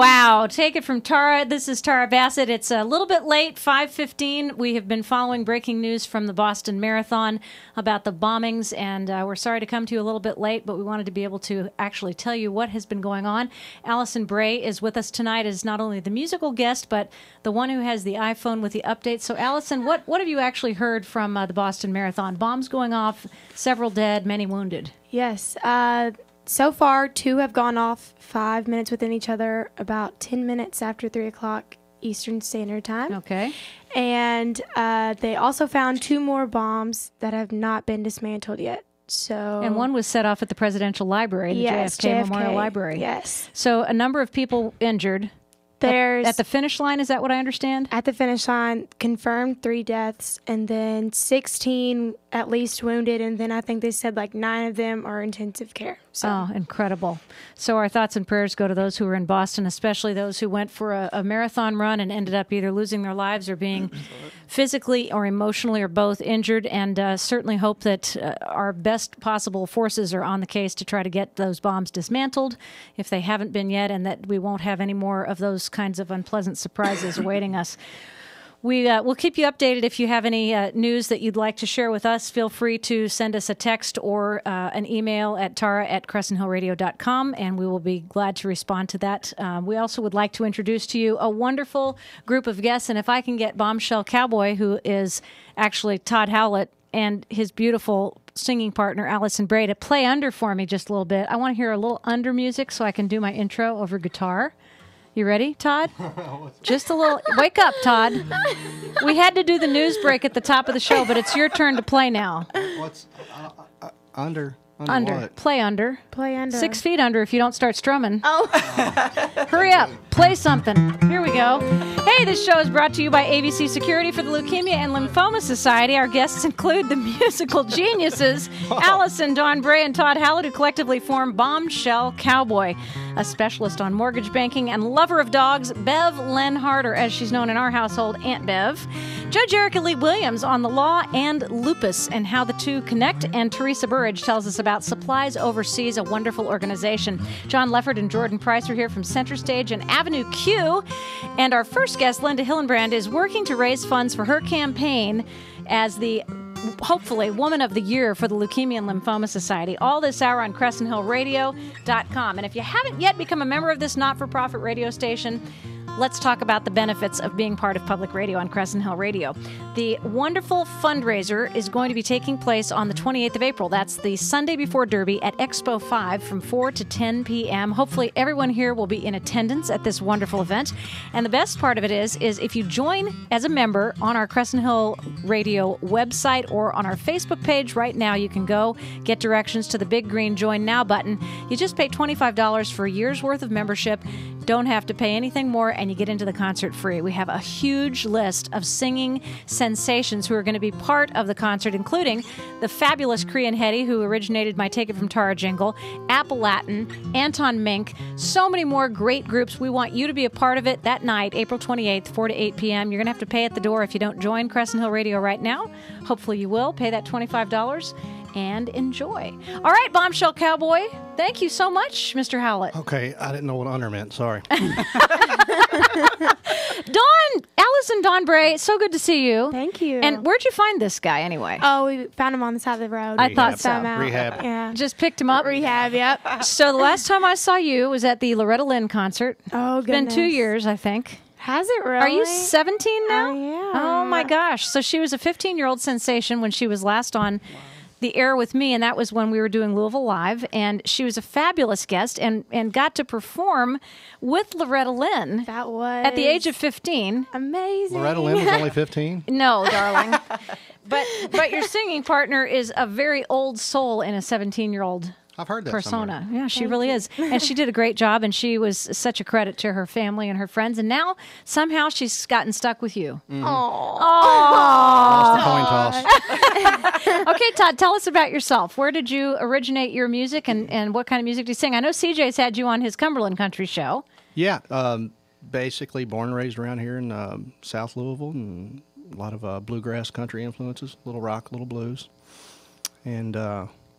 Wow. Take it from Tara. This is Tara Bassett. It's a little bit late, 5:15. We have been following breaking news from the Boston Marathon about the bombings, and we're sorry to come to you a little bit late, but we wanted to be able to actually tell you what has been going on. Allison Bray is with us tonight as not only the musical guest, but the one who has the iPhone with the updates. So, Allison, what have you actually heard from the Boston Marathon? Bombs going off, several dead, many wounded. Yes. So far, 2 have gone off 5 minutes within each other, about 10 minutes after 3 o'clock Eastern Standard Time. Okay. And they also found 2 more bombs that have not been dismantled yet. So. And one was set off at the Presidential Library, the JFK Memorial Library. Yes. So a number of people injured. There's at the finish line, is that what I understand? At the finish line, confirmed 3 deaths, and then 16 at least wounded, and then I think they said like 9 of them are intensive care. So. Oh, incredible. So our thoughts and prayers go to those who were in Boston, especially those who went for a marathon run and ended up either losing their lives or being physically or emotionally or both injured, and certainly hope that our best possible forces are on the case to try to get those bombs dismantled if they haven't been yet, and that we won't have any more of those kinds of unpleasant surprises awaiting us. We'll keep you updated. If you have any news that you'd like to share with us, feel free to send us a text or an email at tara@crescenthillradio.com, and we will be glad to respond to that. We also would like to introduce to you a wonderful group of guests, and if I can get Bombshell Cowboy, who is actually Todd Howlett, and his beautiful singing partner, Allison Bray, to play under for me just a little bit. I want to hear a little under music so I can do my intro over guitar. You ready, Todd? Just a little. Wake up, Todd. We had to do the news break at the top of the show, but it's your turn to play now. What's under? Under. What? Play under. Play under. 6 feet under if you don't start strumming. Oh. Hurry up. Play something. Here we go. Hey, this show is brought to you by ABC Security for the Leukemia and Lymphoma Society. Our guests include the musical geniuses Allison, Dawn Bray, and Todd Howlett, who collectively form Bombshell Cowboy. A specialist on mortgage banking and lover of dogs, Bev Lenhart, or as she's known in our household, Aunt Bev. Judge Erica Lee Williams on the law and lupus and how the two connect. And Teresa Burridge tells us about Supplies Overseas, a wonderful organization. John Leffert and Jordan Price are here from Center Stage and Avenue Q. And our first guest, Linda Hillenbrand, is working to raise funds for her campaign as the, hopefully, Woman of the Year for the Leukemia and Lymphoma Society. All this hour on CrescentHillRadio.com. And if you haven't yet become a member of this not-for-profit radio station, let's talk about the benefits of being part of public radio on Crescent Hill Radio. The wonderful fundraiser is going to be taking place on the 28th of April. That's the Sunday before Derby at Expo 5 from 4 to 10 p.m. Hopefully everyone here will be in attendance at this wonderful event. And the best part of it is if you join as a member on our Crescent Hill Radio website or on our Facebook page right now, you can go get directions to the big green Join Now button. You just pay $25 for a year's worth of membership. Don't have to pay anything more, and you get into the concert free. We have a huge list of singing sensations who are going to be part of the concert, including the fabulous Krian Hetty, who originated my Take It From Tara jingle, Apple Latin, Anton Mink, so many more great groups. We want you to be a part of it that night, April 28th, 4 to 8 p.m. You're going to have to pay at the door if you don't join Crescent Hill Radio right now. Hopefully you will. Pay that $25 and enjoy. All right, Bombshell Cowboy, thank you so much, Mr. Howlett. Okay, I didn't know what under meant. Sorry. Allison, Dawn Bray, so good to see you. Thank you. And where'd you find this guy anyway? Oh, we found him on the side of the road. I thought so. Rehab. Yeah. Just picked him up. Rehab, yep. So the last time I saw you was at the Loretta Lynn concert. Oh, It's been goodness. 2 years, I think. Has it really? Are you 17 now? I am. Oh, my gosh. So she was a 15-year-old sensation when she was last on the air with me, and that was when we were doing Louisville Live, and she was a fabulous guest and got to perform with Loretta Lynn That was at the age of 15. amazing. Loretta Lynn was only 15. No, darling. But your singing partner is a very old soul in a 17-year-old I've heard that persona. somewhere. Yeah, she really is. And she did a great job, and she was such a credit to her family and her friends. And now, somehow, she's gotten stuck with you. Lost the coin toss. Okay, Todd, tell us about yourself. Where did you originate your music, and what kind of music do you sing? I know CJ's had you on his Cumberland Country show. Yeah, basically born and raised around here in South Louisville, and a lot of bluegrass country influences, a little rock, a little blues. And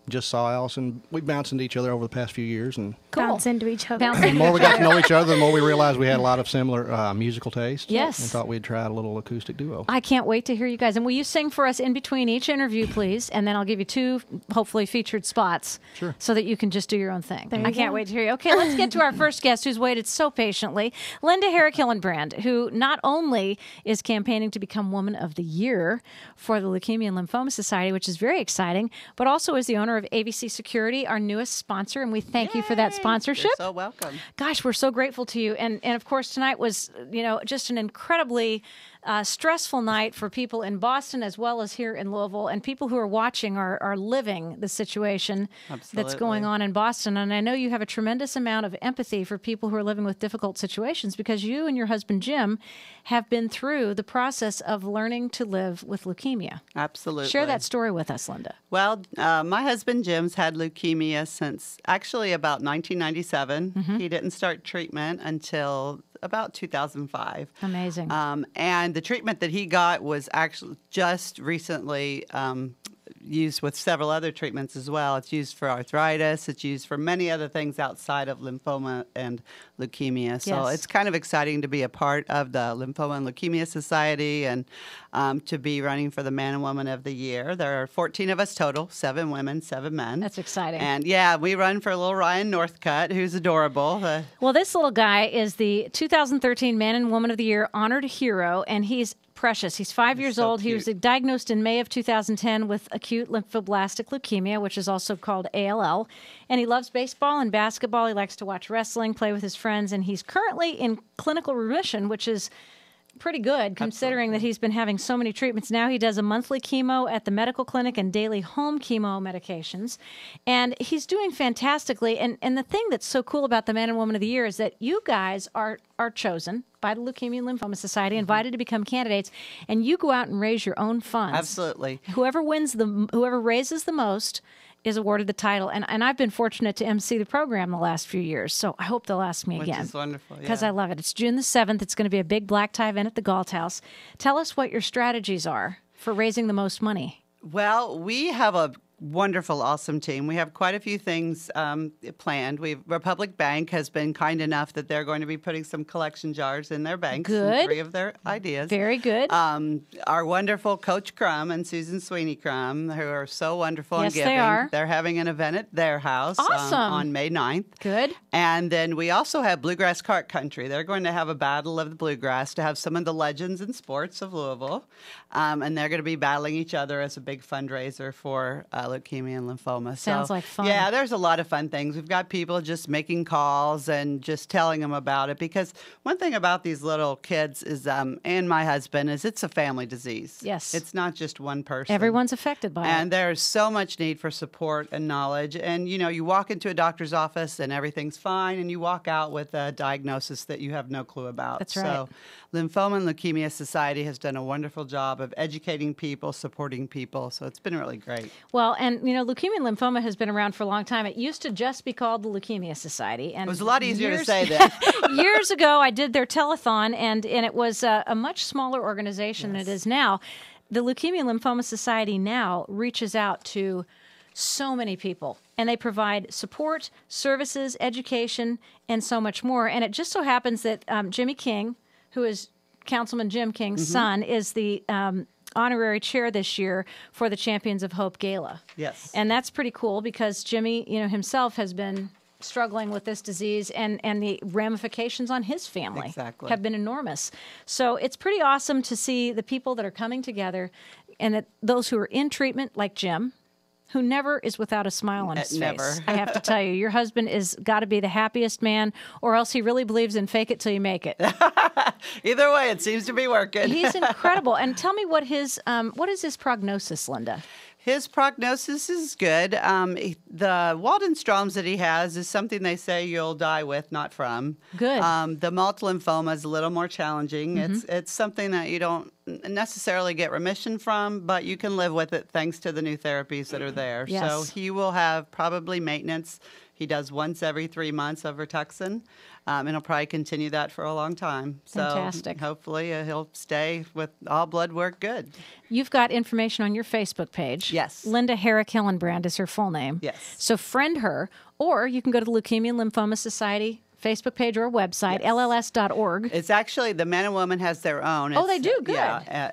just saw Allison. We bounced into each other over the past few years, and Cool. Bounce into each other. Bounce the more we got to know each other, the more we realized we had a lot of similar musical tastes. Yes. And thought we'd try a little acoustic duo. I can't wait to hear you guys. And will you sing for us in between each interview, please? And then I'll give you 2, hopefully, featured spots. Sure. So that you can just do your own thing. There you I can't go. wait to hear you. Okay, let's get to our first guest who's waited so patiently. Linda Herrick-Hillenbrand, who not only is campaigning to become Woman of the Year for the Leukemia and Lymphoma Society, which is very exciting, but also is the owner of AVC Security, our newest sponsor. And we thank you for that sponsorship. You're so welcome. Gosh, we're so grateful to you. And of course, tonight was, just an incredibly stressful night for people in Boston as well as here in Louisville. And people who are watching are living the situation that's going Absolutely. on in Boston. And I know you have a tremendous amount of empathy for people who are living with difficult situations because you and your husband, Jim, have been through the process of learning to live with leukemia. Absolutely. Share that story with us, Linda. Well, my husband Jim's had leukemia since actually about 1997. Mm-hmm. He didn't start treatment until about 2005. Amazing. And the treatment that he got was actually just recently used with several other treatments as well. It's used for arthritis. It's used for many other things outside of lymphoma and leukemia. So Yes. it's kind of exciting to be a part of the Lymphoma and Leukemia Society and to be running for the Man and Woman of the Year. There are 14 of us total, 7 women, 7 men. That's exciting. And yeah, we run for little Ryan Northcutt, who's adorable. Well, this little guy is the 2013 Man and Woman of the Year honored hero, and he's precious. He's 5 years so old. He was cute. diagnosed in May of 2010 with acute lymphoblastic leukemia, which is also called ALL. And he loves baseball and basketball. He likes to watch wrestling, play with his friends, and he's currently in clinical remission, which is pretty good considering that he's been having so many treatments. Now he does a monthly chemo at the medical clinic and daily home chemo medications. And he's doing fantastically. And the thing that's so cool about the Man and Woman of the Year is that you guys are chosen by the Leukemia and Lymphoma Society, invited to become candidates, and you go out and raise your own funds. Absolutely. Whoever raises the most is awarded the title. And I've been fortunate to MC the program the last few years, so I hope they'll ask me Which again. is wonderful, Because yeah. I love it. It's June the 7th. It's going to be a big black tie event at the Galt House. Tell us what your strategies are for raising the most money. Well, we have a wonderful, awesome team. We have quite a few things planned. Republic Bank has been kind enough that they're going to be putting some collection jars in their banks. Good. 3 of their ideas. Very good. Our wonderful Coach Crum and Susan Sweeney Crum, who are so wonderful Yes, in they giving. are. They're having an event at their house Awesome. on May 9th. Good. And then we also have Bluegrass Cart Country. They're going to have a battle of the bluegrass to have some of the legends in sports of Louisville. And they're going to be battling each other as a big fundraiser for leukemia and lymphoma. Sounds So, like fun. Yeah, there's a lot of fun things. We've got people just making calls and just telling them about it. Because one thing about these little kids is, and my husband, is it's a family disease. Yes. It's not just one person. Everyone's affected by And it. there's so much need for support and knowledge. And, you walk into a doctor's office and everything's fine, and you walk out with a diagnosis that you have no clue about. That's right. So Lymphoma and Leukemia Society has done a wonderful job of educating people, supporting people. So it's been really great. Well, and, leukemia and lymphoma has been around for a long time. It used to just be called the Leukemia Society. And It was a lot easier to years- say that. Years ago, I did their telethon, and it was a much smaller organization than it is now. The Leukemia and Lymphoma Society now reaches out to so many people, and they provide support, services, education, and so much more. And it just so happens that Jimmy King, who is Councilman Jim King's son, is the honorary chair this year for the Champions of Hope Gala. Yes. And that's pretty cool because Jimmy, himself has been struggling with this disease, and the ramifications on his family Exactly. have been enormous. So it's pretty awesome to see the people that are coming together, and that those who are in treatment, like Jim, who never is without a smile on his Never. face. I have to tell you, your husband is got to be the happiest man, or else he really believes in fake it till you make it. Either way, it seems to be working. He's incredible. And tell me what is his prognosis, Linda? His prognosis is good. The Waldenstrom's that he has is something they say you'll die with, not from. Good. The multiple lymphoma is a little more challenging. It's something that you don't necessarily get remission from, but you can live with it thanks to the new therapies that are there. Yes. So he will have probably maintenance He does once every 3 months of Rituxan, and he'll probably continue that for a long time. So Fantastic. hopefully he'll stay with all blood work good. You've got information on your Facebook page. Yes. Linda Herrick Hillenbrand is her full name. Yes. So friend her, or you can go to the Leukemia and Lymphoma Society Facebook page or website, Yes. lls.org. It's actually, the men and women has their own. Oh, they do? Good. Yeah,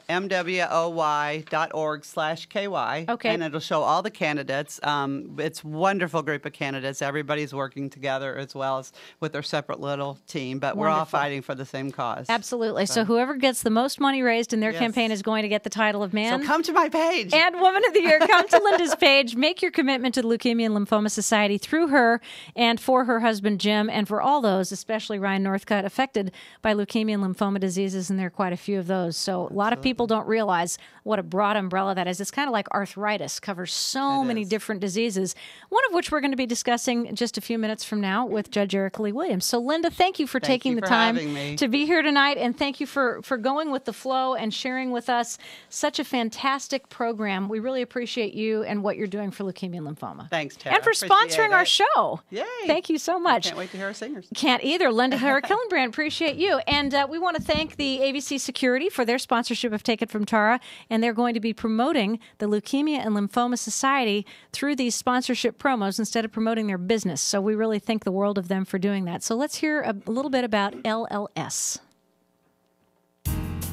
mwoy.org/KY. Okay. And it'll show all the candidates. It's a wonderful group of candidates. Everybody's working together as well as with their separate little team, but we're all Wonderful. fighting for the same cause. Absolutely. So whoever gets the most money raised in their Yes. campaign is going to get the title of Man So come to my page. and Woman of the Year. Come to Linda's page. Make your commitment to the Leukemia and Lymphoma Society through her and for her husband, Jim, and for all those, especially Ryan Northcutt, affected by leukemia and lymphoma diseases, and there are quite a few of those. So a lot of people don't realize what a broad umbrella that is. It's kind of like arthritis, covers so many is. different diseases, one of which we're going to be discussing just a few minutes from now with Judge Erica Lee Williams. So Linda, thank you for taking you the for time having me. to be here tonight, and thank you for going with the flow and sharing with us such a fantastic program. We really appreciate you and what you're doing for leukemia and lymphoma. Thanks, Tara. And for Appreciate sponsoring our it. show. Yay. Thank you so much. Can't wait to hear our singers. Can't either. Linda Herrick Hillenbrand, appreciate you. And we want to thank the AVC Security for their sponsorship of Take It From Tara. And they're going to be promoting the Leukemia and Lymphoma Society through these sponsorship promos instead of promoting their business. So we really think the world of them for doing that. So let's hear a little bit about LLS.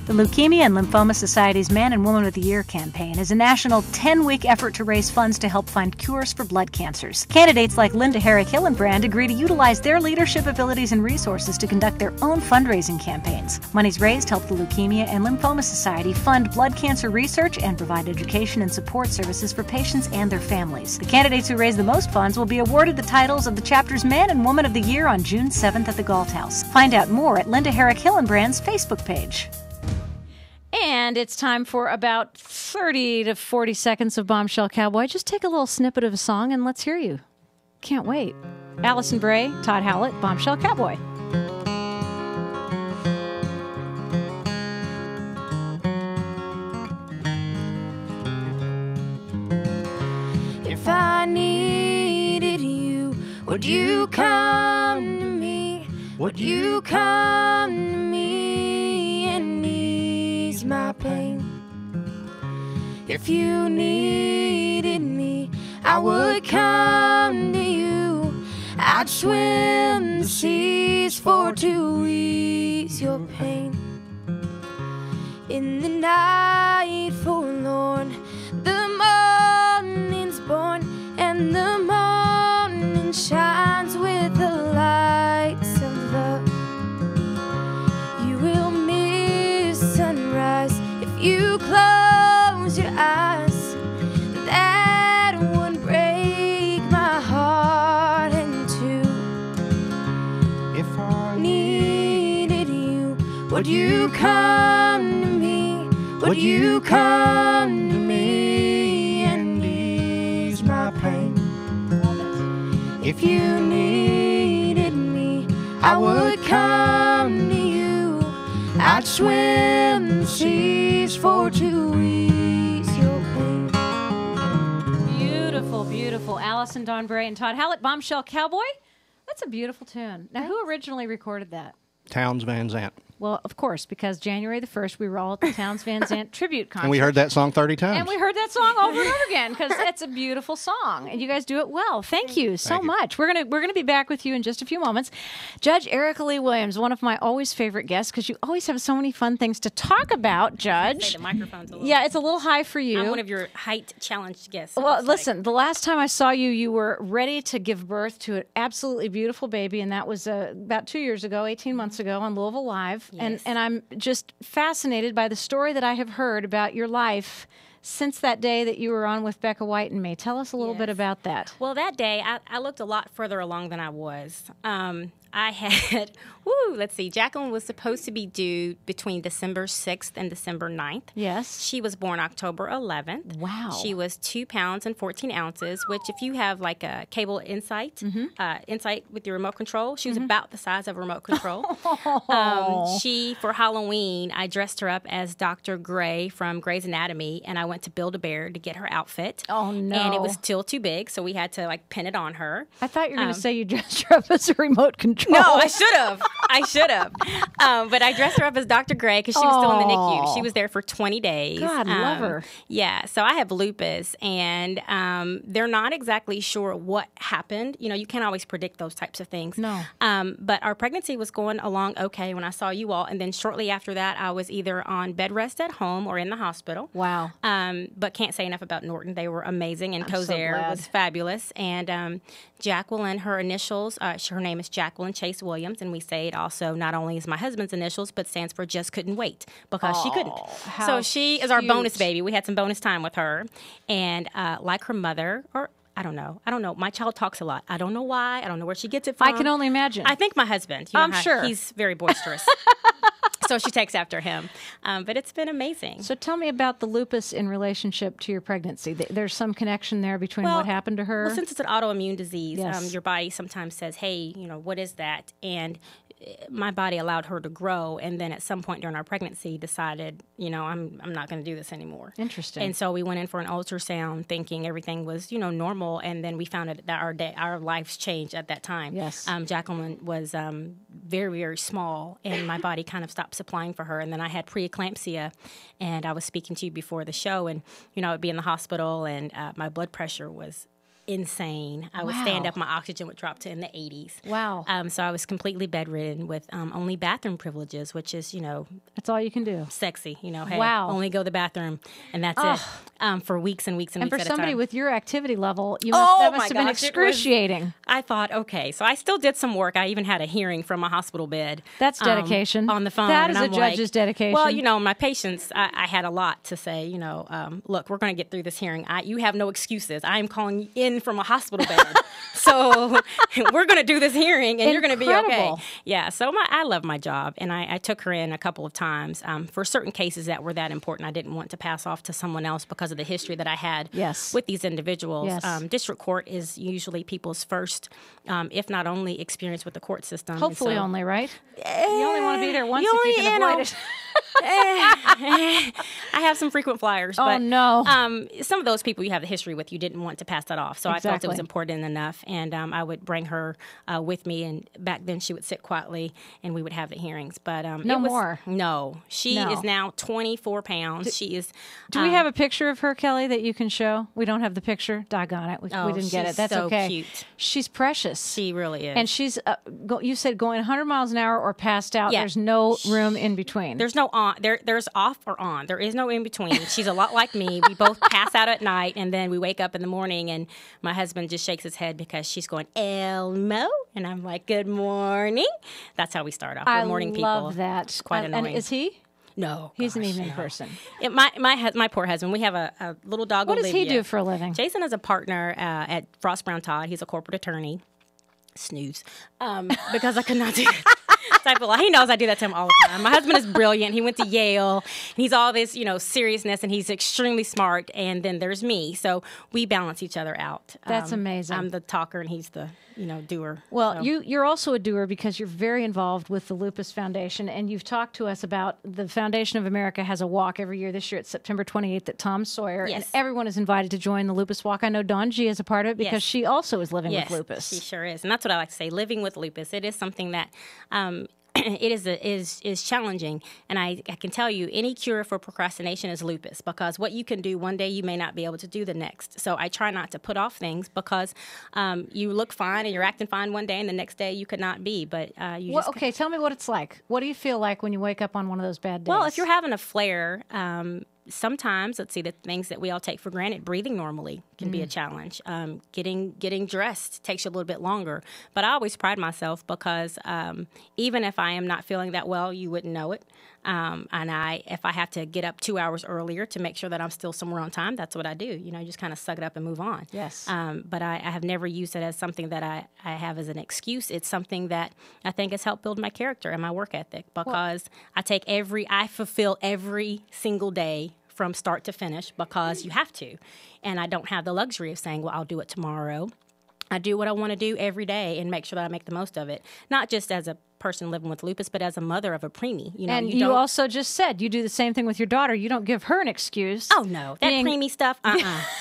The Leukemia and Lymphoma Society's Man and Woman of the Year campaign is a national 10-week effort to raise funds to help find cures for blood cancers. Candidates like Linda Herrick Hillenbrand agree to utilize their leadership abilities and resources to conduct their own fundraising campaigns. Monies raised help the Leukemia and Lymphoma Society fund blood cancer research and provide education and support services for patients and their families. The candidates who raise the most funds will be awarded the titles of the chapter's Man and Woman of the Year on June 7th at the Galt House. Find out more at Linda Herrick Hillenbrand's Facebook page. And it's time for about 30 to 40 seconds of Bombshell Cowboy. Just take a little snippet of a song and let's hear you. Can't wait. Allison Bray, Todd Howlett, Bombshell Cowboy. If I needed you, would you come to me? Would you come to me and ease my pain? If you needed me, I would come to you. I'd swim the seas to ease your pain. In the night forlorn, the morning's born, and the morning shines with the lights of love. You will miss sunrise if you close your eyes. That would break my heart in two. If I Needed you, would you come to me? Would you come to me and ease my pain? If you needed me, I would come to you. I'd swim the seas to ease your pain. Beautiful, beautiful. Allison Dawn Bray and Todd Howlett, Bombshell Cowboy. That's a beautiful tune. Now, who originally recorded that? Towns Van Zant. Well, of course, because January the 1st, we were all at the Towns Van Zandt tribute concert. And we heard that song 30 times. And we heard that song over and over again because it's a beautiful song, and you guys do it well. Thank you so much. We're gonna be back with you in just a few moments. Judge Erica Lee Williams, one of my always favorite guests, because you always have so many fun things to talk about. Judge, The microphone's a little. yeah, it's a little high for you. I'm one of your height challenged guests. Well, It's like- listen, the last time I saw you, you were ready to give birth to an absolutely beautiful baby, and that was about 2 years ago, 18 months ago on Louisville Live. Yes. And I'm just fascinated by the story that I have heard about your life since that day that you were on with Becca White and me. Tell us a little bit Yes. about that. Well, that day, I looked a lot further along than I was. I had, let's see, Jacqueline was supposed to be due between December 6th and December 9th. Yes. She was born October 11th. Wow. She was 2 pounds and 14 ounces, which if you have like a cable Insight, Insight with your remote control, she was about the size of a remote control. For Halloween, I dressed her up as Dr. Gray from Grey's Anatomy, and I went went to Build-A-Bear to get her outfit. Oh, no. And it was still too big, so we had to like pin it on her. I thought you were going to say you dressed her up as a remote control. No, I should have. But I dressed her up as Dr. Gray because she was still in the NICU. She was there for 20 days. God, love her. Yeah, so I have lupus, and they're not exactly sure what happened. You know, you can't always predict those types of things. No. But our pregnancy was going along okay when I saw you all, and then shortly after that, I was either on bed rest at home or in the hospital. Wow. But can't say enough about Norton. They were amazing, and I'm so Cosair glad. was fabulous. And Jacqueline, her initials, her name is Jacqueline Chase Williams, and we say it also not only is my husband's initials, but stands for just couldn't wait because she couldn't. how So she is our cute. bonus baby. We had some bonus time with her, and like her mother, or I don't know. My child talks a lot. I don't know why. I don't know where she gets it from. I can only imagine. I think my husband. You know I'm how sure. he's very boisterous. So she takes after him. But it's been amazing. So tell me about the lupus in relationship to your pregnancy. There's some connection there between what happened to her? Well, since it's an autoimmune disease, Yes. your body sometimes says, hey, what is that? And my body allowed her to grow, and then at some point during our pregnancy decided, I'm not going to do this anymore. Interesting. And so we went in for an ultrasound thinking everything was, normal, and then we found out that our lives changed at that time. Yes. Jacqueline was very, very small, and my body kind of stopped supplying for her, and then I had preeclampsia, and I was speaking to you before the show, and, I would be in the hospital, and my blood pressure was insane. I would stand Wow. up, my oxygen would drop to in the 80s. Wow. So I was completely bedridden with only bathroom privileges, which is, That's all you can do. sexy. Hey, Wow. only go to the bathroom, and that's it for weeks and weeks and And weeks for at a somebody time. with your activity level, Oh, that my must have been gosh, it was- excruciating. I thought, okay, so I still did some work. I even had a hearing from a hospital bed. That's dedication. On the phone. That and is a I'm like, judge's dedication. Well, my patients, I had a lot to say, look, we're going to get through this hearing. You have no excuses. I am calling you in from a hospital bed. So we're going to do this hearing, and you're going to be okay. Incredible. Yeah, so I love my job, and I took her in a couple of times for certain cases that were that important. I didn't want to pass off to someone else because of the history that I had Yes. with these individuals. Yes. District court is usually people's first, if not only, experience with the court system. And Hopefully so- only, right? You only want to be there once you if you only- can you avoid know. it. I have some frequent flyers. Oh, but, no. some of those people you have the history with, you didn't want to pass that off. So I felt it Exactly. was important enough. And I would bring her with me. And back then she would sit quietly and we would have the hearings. But No it was, more. No. She No. is now 24 pounds. She is. Do we have a picture of her, Kelly, that you can show? We don't have the picture. Doggone it. We didn't get she's it. That's so okay. cute. She's precious. She really is. And she's, you said going 100 miles an hour or passed out. Yeah. There's no room in between. There's no on. There's off or on. There is no in between. She's a lot like me. We both pass out at night, and then we wake up in the morning, and my husband just shakes his head because she's going Elmo, and I'm like, "Good morning." That's how we start off. We're I morning people. love that. It's quite annoying. And is he? No, He's an gosh, evening no. person. My poor husband. We have a little dog. What does he Olivia. do for a living? Jason is a partner at Frost Brown Todd. He's a corporate attorney. Snooze. Because I could not do type of. He knows I do that to him all the time. My husband is brilliant. He went to Yale. He's all this, seriousness, and he's extremely smart. And then there's me. So we balance each other out. That's amazing. I'm the talker, and he's the, doer. Well, So. you're also a doer because you're very involved with the Lupus Foundation, and you've talked to us about the Foundation of America has a walk every year. This year it's September 28th at Tom Sawyer, and Yes. everyone is invited to join the Lupus Walk. I know Dawn G is a part of it because Yes. she also is living Yes, with lupus. she sure is, and that's what I like to say. Living with lupus, it is something that it is challenging, and I can tell you, any cure for procrastination is lupus, because what you can do one day, you may not be able to do the next. So I try not to put off things because you look fine and you're acting fine one day, and the next day you could not be. But you Well, just okay, tell me what it's like. What do you feel like when you wake up on one of those bad days? well, if you're having a flare, sometimes, let's see, the things that we all take for granted, breathing normally can be a challenge. Getting dressed takes you a little bit longer. But I always pride myself because even if I am not feeling that well, you wouldn't know it. And if I have to get up 2 hours earlier to make sure that I'm still somewhere on time, that's what I do. You just kind of suck it up and move on. Yes. But I have never used it as something that I have as an excuse. It's something that I think has helped build my character and my work ethic, because I fulfill every single day from start to finish because you have to. And I don't have the luxury of saying, well, I'll do it tomorrow. I do what I want to do every day and make sure that I make the most of it. Not just as a person living with lupus, but as a mother of a preemie. You know, And you you don't, also just said you do the same thing with your daughter. You don't give her an excuse. oh no, that being- preemie stuff.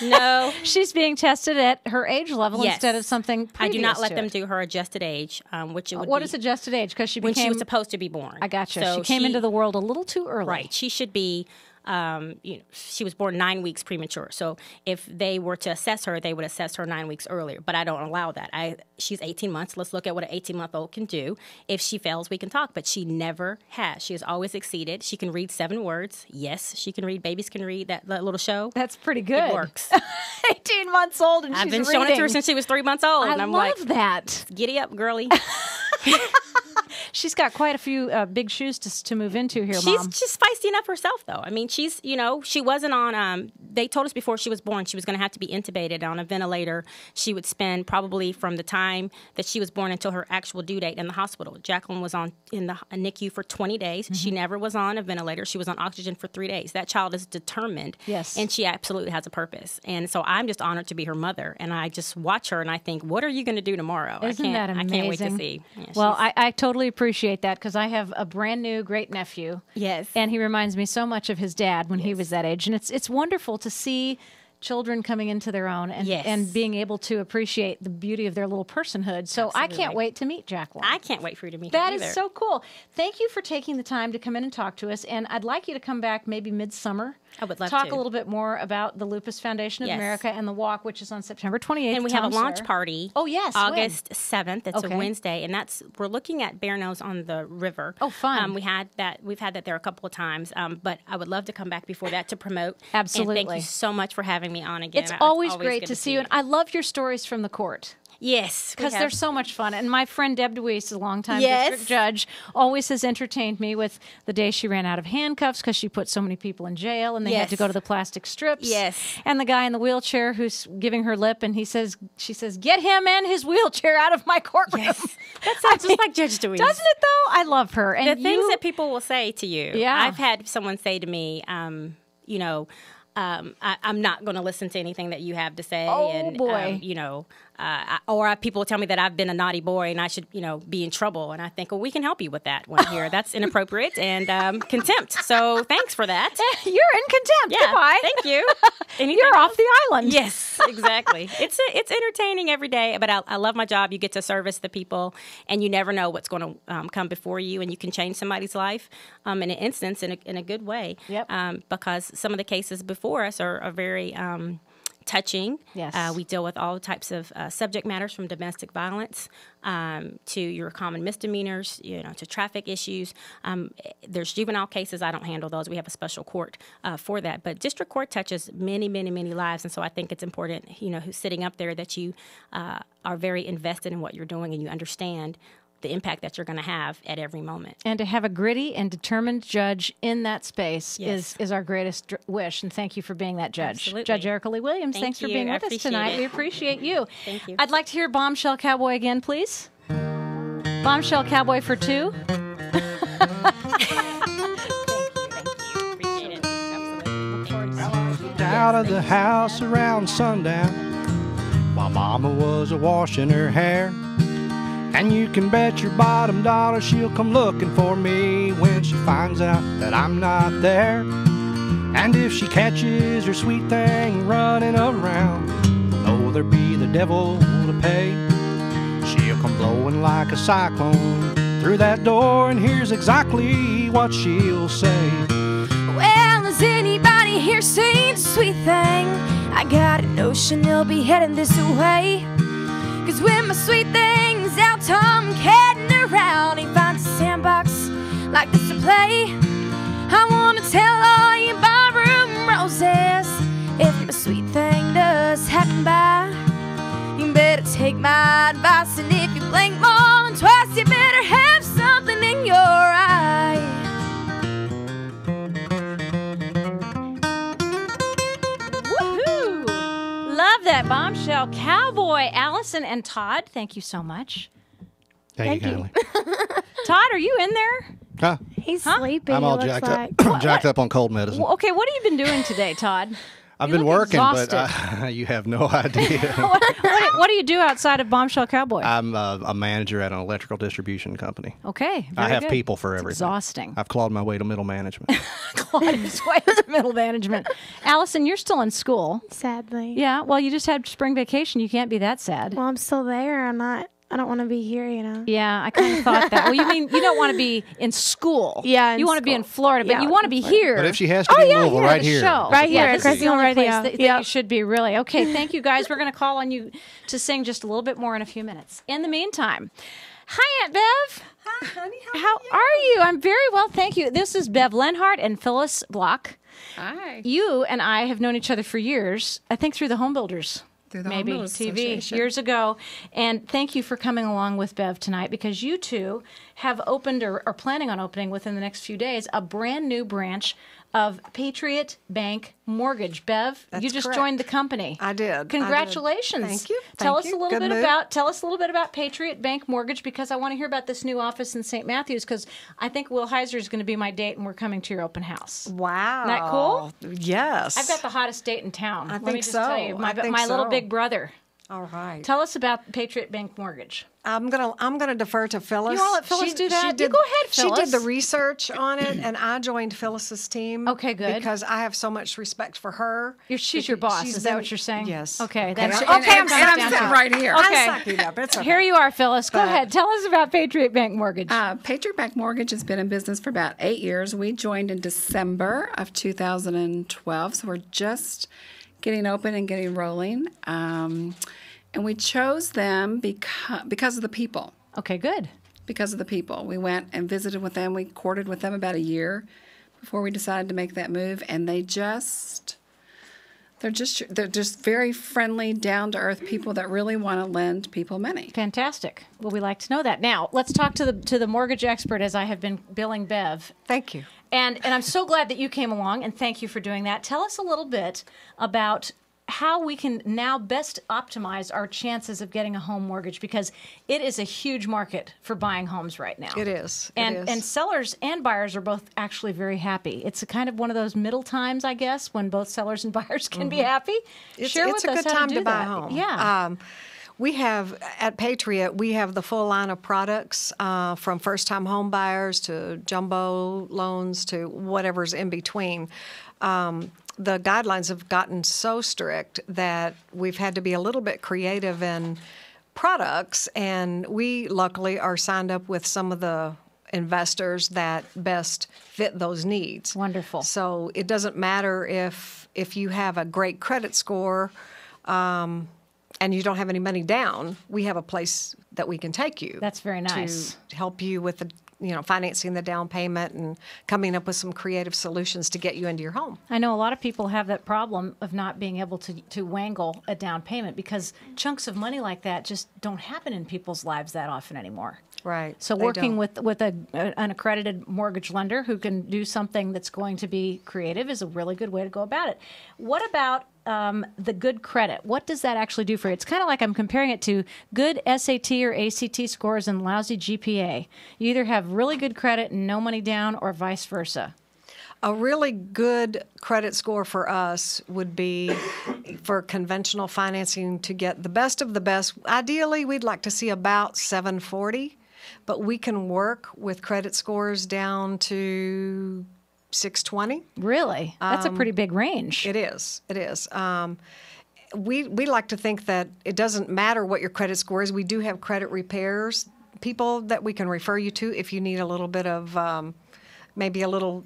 No. She's being tested at her age level Yes. instead of something I do not previous let to them it. do her adjusted age, which it would What be is adjusted age? Because she when became. she was supposed to be born. I gotcha. So she came into the world a little too early. Right. She should be, she was born 9 weeks premature. So if they were to assess her, they would assess her 9 weeks earlier. But I don't allow that. She's 18 months. Let's look at what an 18-month-old can do. If she fails, we can talk. But she never has. She has always exceeded. She can read 7 words. Yes, she can read. Babies can read that little show. That's pretty good. It works. 18 months old and I've she's been reading. showing it to her since she was 3 months old. I and I'm love like, that. giddy up, girly. She's got quite a few big shoes to move into here, She's Mom. feisty enough herself, though. I mean, she's, she wasn't on, they told us before she was born she was going to have to be intubated on a ventilator. She would spend probably from the time that she was born until her actual due date in the hospital. Jacqueline was in the NICU for 20 days. She never was on a ventilator. She was on oxygen for 3 days. That child is determined. Yes. And she absolutely has a purpose. And so I'm just honored to be her mother. And I just watch her and I think, what are you going to do tomorrow? Isn't that amazing? I can't wait to see. Yeah, well, she's- I totally appreciate that because I have a brand new great nephew. Yes. And he reminds me so much of his dad when he was that age. And it's wonderful to see children coming into their own and, Yes. and being able to appreciate the beauty of their little personhood. So I can't Absolutely. wait to meet Jacqueline. I can't wait for you to meet That her is either. so cool. Thank you for taking the time to come in and talk to us. And I'd like you to come back maybe midsummer. I would love Talk to. a little bit more about the Lupus Foundation of Yes. America and the walk, which is on September 28th. And we have a Tom launch Sawyer. party. Oh, yes, August 7th. It's Okay. a Wednesday, and we're looking at Bear Nose on the river. Oh, fun. We've had that there a couple of times, but I would love to come back before that to promote. Absolutely. And thank you so much for having me on again. It's always great good to see you. And I love your stories from the court. Yes, Because they're so much fun. And my friend Deb DeWeese, a longtime Yes. district judge, always has entertained me with the day she ran out of handcuffs because she put so many people in jail and they had Yes. to go to the plastic strips. Yes. And the guy in the wheelchair who's giving her lip and she says, get him and his wheelchair out of my courtroom. Yes. That sounds just like Judge DeWeese. Doesn't it though? I love her. And The things that people will say to you. Yeah. I've had someone say to me, I'm not going to listen to anything that you have to say. Oh, and, boy. Or people tell me that I've been a naughty boy and I should, be in trouble. And I think, well, we can help you with that one here. That's inappropriate and contempt. So thanks for that. You're in contempt. Yeah, Goodbye. thank you. Anything You're else? off the island. Yes, exactly. It's entertaining every day, but I love my job. You get to service the people, and you never know what's going to come before you, and you can change somebody's life in an instance in a good way. Yep. Because some of the cases before us are very touching. Yes. We deal with all types of subject matters from domestic violence to your common misdemeanors, to traffic issues. There's juvenile cases. I don't handle those. We have a special court for that. But district court touches many, many, many lives. And so I think it's important, who's sitting up there, that you are very invested in what you're doing and you understand the impact that you're going to have at every moment. And to have a gritty and determined judge in that space Yes. is our greatest wish. And thank you for being that judge. Absolutely. Judge Erica Lee Williams, Thank thanks for you. being I with us appreciate tonight. it. We appreciate you. Thank you. I'd like to hear Bombshell Cowboy again, please. Bombshell Cowboy for two. Appreciate it. Absolutely. Out of the house around sundown while Mama was a-washing her hair. And you can bet your bottom dollar she'll come looking for me when she finds out that I'm not there. And if she catches her sweet thing running around, oh, there be the devil to pay. She'll come blowing like a cyclone through that door, and here's exactly what she'll say. Well, is anybody here seen sweet thing? I got a notion they'll be heading this way. 'Cause when my sweet thing's out tomcatting around, he finds a sandbox like this to play. I wanna tell all you barroom roses, if my sweet thing does happen by, you better take my advice, and if you blink more than twice, you better have something in your eye. Woohoo! Love that Bombshell Cowboy. Allison and Todd, thank you so much. Thank you Thank kindly. Todd, are you in there? He's sleeping. I'm all it looks jacked like. up, jacked up on cold medicine. Well, okay, what have you been doing today, Todd? I've You been look working, exhausted. but you have no idea. What do you do outside of Bombshell Cowboy? I'm a manager at an electrical distribution company. Okay, I very have good. people for It's everything. exhausting. I've clawed my way to middle management. Claudia's way to middle management. Allison, you're still in school. Sadly. Yeah, well, you just had spring vacation. You can't be that sad. Well, I'm still there. I don't want to be here, Yeah, I kind of thought that. Well, you mean you don't want to be in school? Yeah, in you want to be in school. Florida, but Yeah, you want to in be Florida. here. But if she has to be in Louisville, right the here. show. Right here at this is the only Crescent place Radio. that Yep. you should be, really. Okay, thank you, guys. We're going to call on you to sing just a little bit more in a few minutes. In the meantime, hi, Aunt Bev. Hi, honey. How are you? I'm very well, thank you. This is Bev Lenhart and Phyllis Block. Hi. You and I have known each other for years, I think through the Home Builders. Through the Maybe Home Builders TV Association. years ago. And thank you for coming along with Bev tonight, because you two have opened or are planning on opening within the next few days a brand new branch of Patriot Bank Mortgage. Bev, you That's just correct. joined the company. I did. Congratulations. Thank you. Tell Thank us you. a little Good bit move. tell us a little bit about Patriot Bank Mortgage, because I want to hear about this new office in St. Matthews, because I think Will Heiser is going to be my date and we're coming to your open house. Wow. Isn't that cool? Yes. I've got the hottest date in town. I Let me think just so. tell you, I think my little so. big brother. All right. Tell us about Patriot Bank Mortgage. I'm gonna defer to Phyllis. You wanna let Phyllis do that? She You did, go ahead, Phyllis. She did the research on it, and I joined Phyllis's team. Okay, good. Because I have so much respect for her. She's your boss. She's is that been- what you're saying? Yes. Okay. And That's I- okay. and I'm I'm down sitting to it. right here. Okay. I'm sucking up. It's okay. Here you are, Phyllis. Go But- ahead. Tell us about Patriot Bank Mortgage. Patriot Bank Mortgage has been in business for about 8 years. We joined in December of 2012, so we're just getting open and getting rolling. And we chose them because of the people. Okay, good. Because of the people. We went and visited with them. We courted with them about a year before we decided to make that move, and they're just very friendly, down-to-earth people that really want to lend people money. Fantastic. Well, we like to know that. Now, let's talk to the mortgage expert, as I have been billing Bev. Thank you. And I'm so glad that you came along, and thank you for doing that. Tell us a little bit about how we can now best optimize our chances of getting a home mortgage, because it is a huge market for buying homes right now. It is. It And is. and sellers and buyers are both actually very happy. It's a kind of one of those middle times, I guess, when both sellers and buyers can be happy. Share it's with a us good how time to, to do buy that. a home. Yeah. We have, at Patriot, we have the full line of products from first-time home buyers to jumbo loans to whatever's in between. The guidelines have gotten so strict that we've had to be a little bit creative in products, and we luckily are signed up with some of the investors that best fit those needs. Wonderful. So it doesn't matter if you have a great credit score and you don't have any money down, we have a place that we can take you. That's very nice. To help you with the financing the down payment and coming up with some creative solutions to get you into your home. I know a lot of people have that problem of not being able to wangle a down payment, because chunks of money like that just don't happen in people's lives that often anymore. Right. So They working don't. with an accredited mortgage lender who can do something that's going to be creative is a really good way to go about it. What about the good credit? What does that actually do for you? It's kind of like I'm comparing it to good SAT or ACT scores and lousy GPA. You either have really good credit and no money down, or vice versa. A really good credit score for us would be for conventional financing to get the best of the best. Ideally, we'd like to see about 740, but we can work with credit scores down to 620. Really? That's a pretty big range. It is. It is. We like to think that it doesn't matter what your credit score is. We do have credit repairs, people that we can refer you to if you need a little bit of maybe a little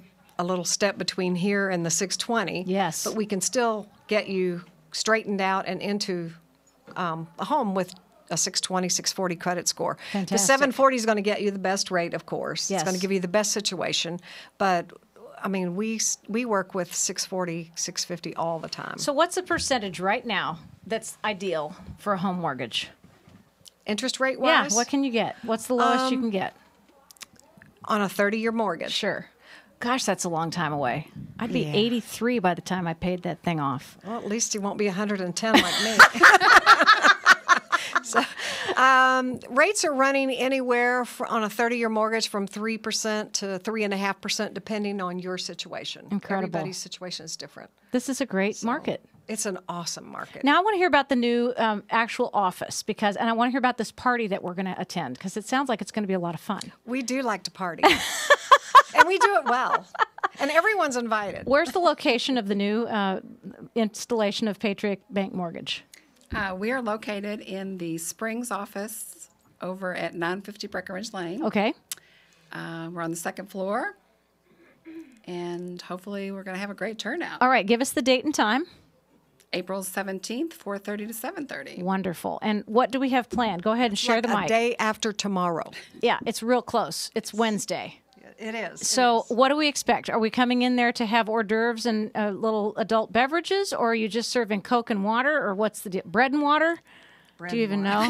step between here and the 620. Yes. But we can still get you straightened out and into a home with a 620, 640 credit score. Fantastic. The 740 is going to get you the best rate, of course. Yes. It's going to give you the best situation. But, I mean, we work with 640, 650 all the time. So what's the percentage right now that's ideal for a home mortgage? Interest rate Yeah, wise? what can you get? What's the lowest you can get? On a 30-year mortgage. Sure. Gosh, that's a long time away. I'd be Yeah. 83 by the time I paid that thing off. Well, at least you won't be 110 like me. So, Rates are running anywhere on a 30-year mortgage from 3% to 3.5%, depending on your situation. Incredible. Everybody's situation is different. This is a great market. It's an awesome market. Now I want to hear about the new actual office and I want to hear about this party that we're going to attend because it sounds like it's going to be a lot of fun. We do like to party, and we do it well, and everyone's invited. Where's the location of the new installation of Patriot Bank Mortgage? We are located in the Springs office over at 950 Breckenridge Lane. Okay. We're on the second floor, and hopefully we're going to have a great turnout. All right. Give us the date and time. April 17th, 4:30 to 7:30. Wonderful. And what do we have planned? Go ahead and share Like the mic. a day after tomorrow. Yeah, it's real close. It's Wednesday. It is. So what do we expect? Are we coming in there to have hors d'oeuvres and little adult beverages, or are you just serving Coke and water, or what's the deal? Bread and water? Do you even know?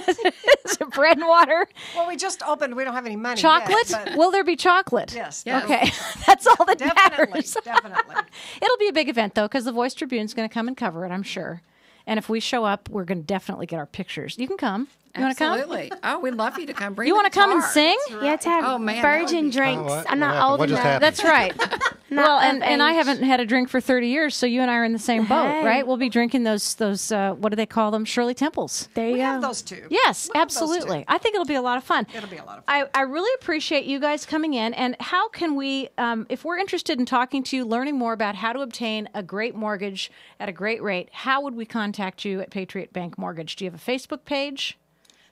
Is it bread and water? Well, we just opened. We don't have any money Chocolate? yet, but Will there be chocolate? yes. Yes. Okay, that's all that Definitely. matters. Definitely. It'll be a big event, though, because the Voice Tribune's going to come and cover it, I'm sure. And if we show up, we're going to definitely get our pictures. You can come. You want to come? Absolutely. Oh, we'd love you to come. Bring You the want to come and guitar. sing? You have to have Oh, man, that would virgin be drinks. what? I'm What not happened? old What just enough. happened? That's right. Not Well, of and I age. haven't had a drink for 30 years, so you and I are in the same boat, Hey. right? We'll be drinking those what do they call them? Shirley Temples. There you We go. have those two. Yes, We have those absolutely. two. I think it'll be a lot of fun. It'll be a lot of fun. I really appreciate you guys coming in. And how can we, if we're interested in talking to you, learning more about how to obtain a great mortgage at a great rate, how would we contact you at Patriot Bank Mortgage? Do you have a Facebook page?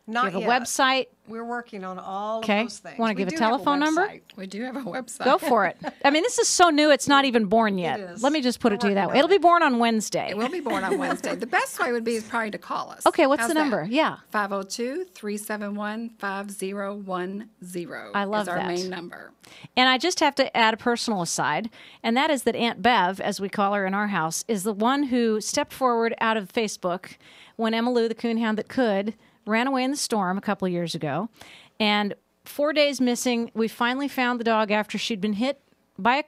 Not Do you have yet. a website? We're working on all Okay. of those things. Wanna We give a do have telephone number? website. We do have a website. Go for it. I mean, this is so new, it's not even born yet. is. Let me just put We're it to you that working way. on It'll be it. born on Wednesday. It will be born on Wednesday. The best way would be is probably to call us. Okay, what's How's the that? number? Yeah. 502-371-5010. I love is our that. main number. And I just have to add a personal aside, and that is that Aunt Bev, as we call her in our house, is the one who stepped forward out of Facebook when Emma Lou, the coonhound that could, ran away in the storm a couple of years ago. And 4 days missing, we finally found the dog after she'd been hit by a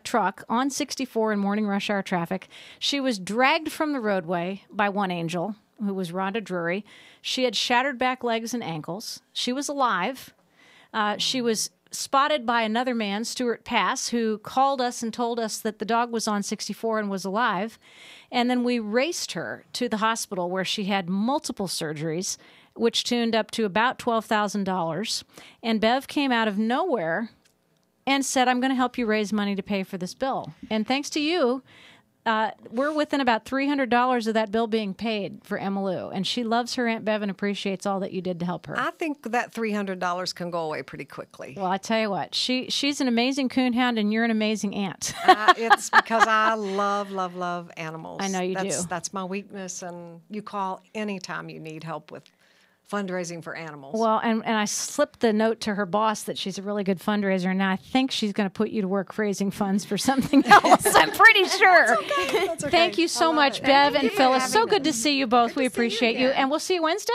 truck on 64 in morning rush hour traffic. She was dragged from the roadway by one angel, who was Rhonda Drury. She had shattered back legs and ankles. She was alive. She was spotted by another man, Stuart Pass, who called us and told us that the dog was on 64 and was alive. And then we raced her to the hospital where she had multiple surgeries, which tuned up to about $12,000. And Bev came out of nowhere and said, I'm going to help you raise money to pay for this bill. And thanks to you, we're within about $300 of that bill being paid for Emma Lou. And she loves her Aunt Bev and appreciates all that you did to help her. I think that $300 can go away pretty quickly. Well, I tell you what, she's an amazing coonhound, and you're an amazing aunt. It's because I love, love, love animals. I know you do. That's my weakness, and you call anytime you need help with fundraising for animals. Well, and I slipped the note to her boss that she's a really good fundraiser, and now I think she's going to put you to work raising funds for something else. I'm pretty sure. That's okay. Thank you I so love much, it. Bev Thank and you. Phyllis. So Having good to see you both. We appreciate you, again. and we'll see you Wednesday.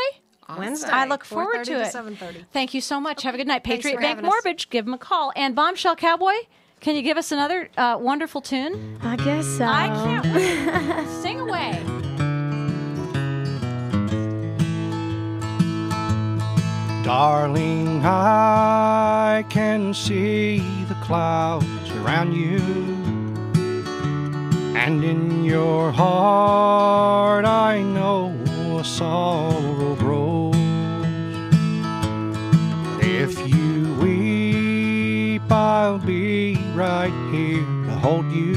Wednesday. I look forward 4:30 to it. 7:30. Thank you so much. Have a good night. Thanks Patriot for Bank having us. Mortgage, give them a call. And Bombshell Cowboy, can you give us another wonderful tune? I guess so. I can't wait. Sing away. Darling, I can see the clouds around you, and in your heart I know a sorrow grows. But if you weep, I'll be right here to hold you,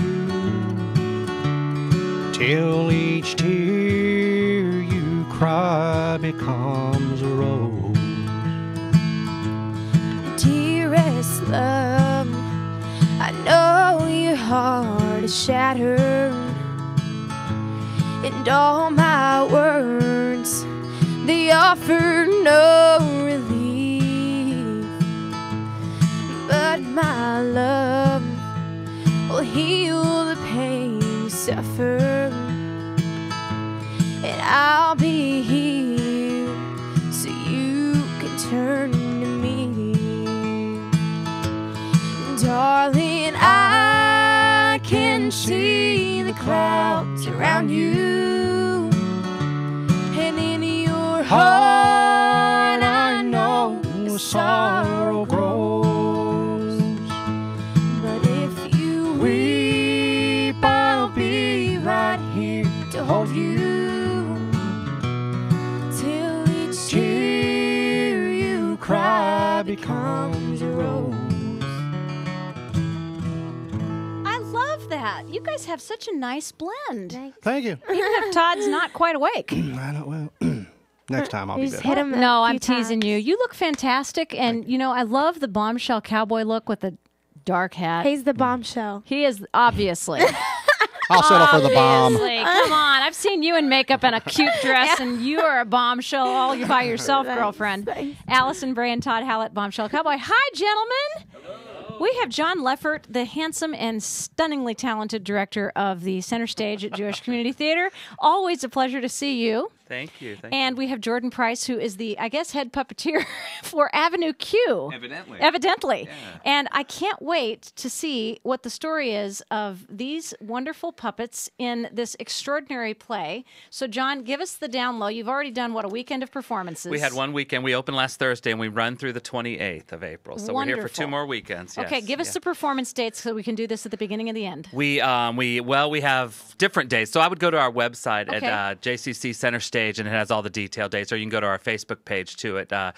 till each tear you cry becomes a rose. Dearest love, I know your heart is shattered, and all my words, they offer no relief. But my love will heal the pain you suffer, and I'll be here so you can turn to me. Darling, I can see the clouds around you, and in your heart becomes a rose. I love that. You guys have such a nice blend. Thank you. Even if Todd's not quite awake. I know. Well, next time I'll be He's better. hit him a No, I'm few teasing times. you. You look fantastic, and you know I love the bombshell cowboy look with the dark hat. He's the bombshell. He is obviously. I'll settle for the bomb. Obviously. Come on, I've seen you in makeup and a cute dress, and you are a bombshell all you by yourself, girlfriend. Allison Bray and Todd Hallett, bombshell cowboy. Hi, gentlemen. We have John Leffert, the handsome and stunningly talented director of the Center Stage at Jewish Community Theater. Always a pleasure to see you. Thank you. And we have Jordan Price, who is the, I guess, head puppeteer for Avenue Q. Evidently. Yeah. And I can't wait to see what the story is of these wonderful puppets in this extraordinary play. So, John, give us the down low. You've already done, what, a weekend of performances? We had one weekend. We opened last Thursday, and we run through the 28th of April. So we're here for 2 more weekends. Okay, yes. give us the performance dates so we can do this at the beginning and the end. We have different days. So I would go to our website Okay. at JCC Center Stage, and it has all the detailed dates. Or you can go to our Facebook page too at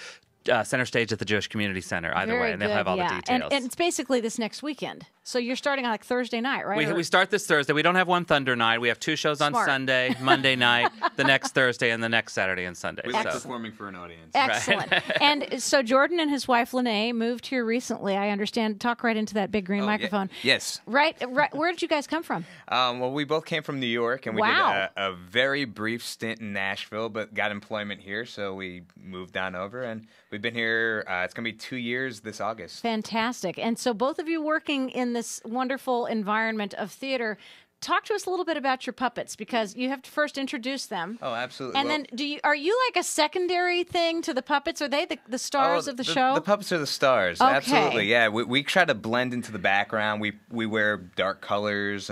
Center Stage at the Jewish Community Center. Either Very way, and they'll good, have all yeah. the details. And it's basically this next weekend. So you're starting on like Thursday night, right? We start this Thursday. We don't have one Thunder night. We have 2 shows on Smart. Sunday, Monday night, the next Thursday, and the next Saturday and Sunday. We like So- performing for an audience. Excellent. And so Jordan and his wife Lene moved here recently. I understand. Talk right into that big green microphone. Yes. Right. Where did you guys come from? Well, we both came from New York, and we Wow. did a very brief stint in Nashville, but got employment here, so we moved on over, and we've been here. It's going to be 2 years this August. Fantastic. And so both of you working in this wonderful environment of theater. Talk to us a little bit about your puppets, because you have to first introduce them. Oh, absolutely. And Well- then, are you like a secondary thing to the puppets? Are they the stars of the show? The puppets are the stars. Okay. Absolutely, yeah. We try to blend into the background. We wear dark colors,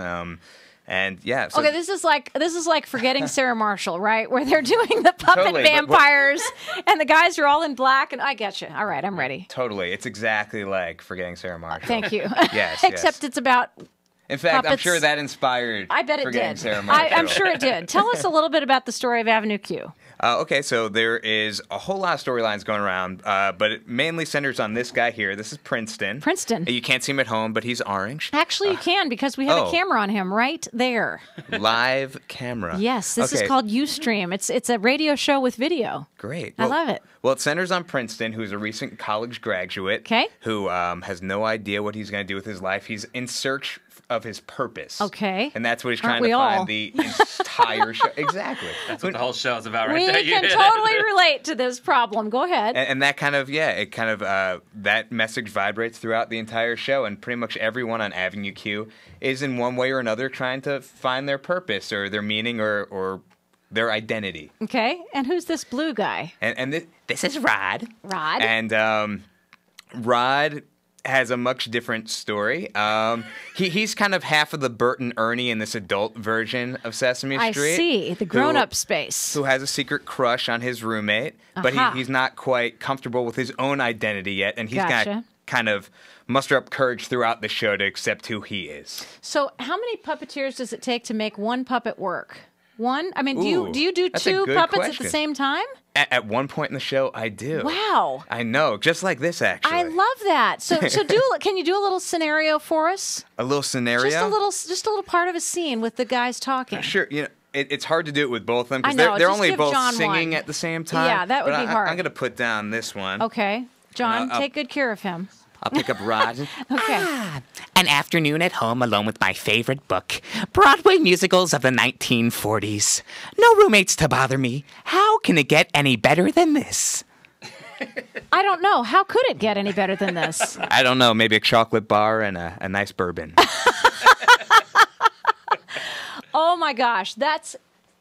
and yeah. So Okay, this is like Forgetting Sarah Marshall, right? Where they're doing the puppet Totally, but- vampires, and the guys are all in black. And I get you. All right, I'm ready. Totally, it's exactly like Forgetting Sarah Marshall. Thank you. Yes, Except yes. it's about. In fact, I'm puppets. sure that inspired. I bet it Forgetting did. Sarah Marshall. I'm sure it did. Tell us a little bit about the story of Avenue Q. Okay, so there is a whole lot of storylines going around, but it mainly centers on this guy here. This is Princeton. Princeton. You can't see him at home, but he's orange. Actually, you can, because we have a oh. camera on him right there. Live camera. Yes, this is Okay, called Ustream. It's a radio show with video. Great. I love it. Well, it centers on Princeton, who's a recent college graduate. Okay. Who has no idea what he's going to do with his life. He's in search of his purpose. Okay. And that's what he's Aren't trying we to all? find the entire show. Exactly. That's what the whole show is about, right We there. can totally relate to this problem. Go ahead. And that kind of, that message vibrates throughout the entire show, and pretty much everyone on Avenue Q is in one way or another trying to find their purpose or their meaning or their identity. Okay. And who's this blue guy? And this is Rod. Rod. And Rod has a much different story. He's kind of half of the Bert and Ernie in this adult version of Sesame I Street. see. The grown-up space. Who has a secret crush on his roommate, but Aha. he's not quite comfortable with his own identity yet, and he's got Gotcha. to kind of muster up courage throughout the show to accept who he is. So how many puppeteers does it take to make one puppet work? One? I mean, Ooh, do you do that's a 2 good puppets at question. the same time? At one point in the show, I do. Wow. I know, just like this, actually. I love that. So can you do a little scenario for us? A little scenario? Just a little part of a scene with the guys talking. Sure, it's hard to do it with both of them I because know, they're just only give both John singing one. at the same time. Yeah, that would but be hard. I'm going to put down this one. Okay. John, I'll- take good care of him. I'll pick up Rod. Okay. An afternoon at home alone with my favorite book, Broadway musicals of the 1940s. No roommates to bother me. How can it get any better than this? I don't know. How could it get any better than this? I don't know, maybe a chocolate bar and a nice bourbon. Oh my gosh, that's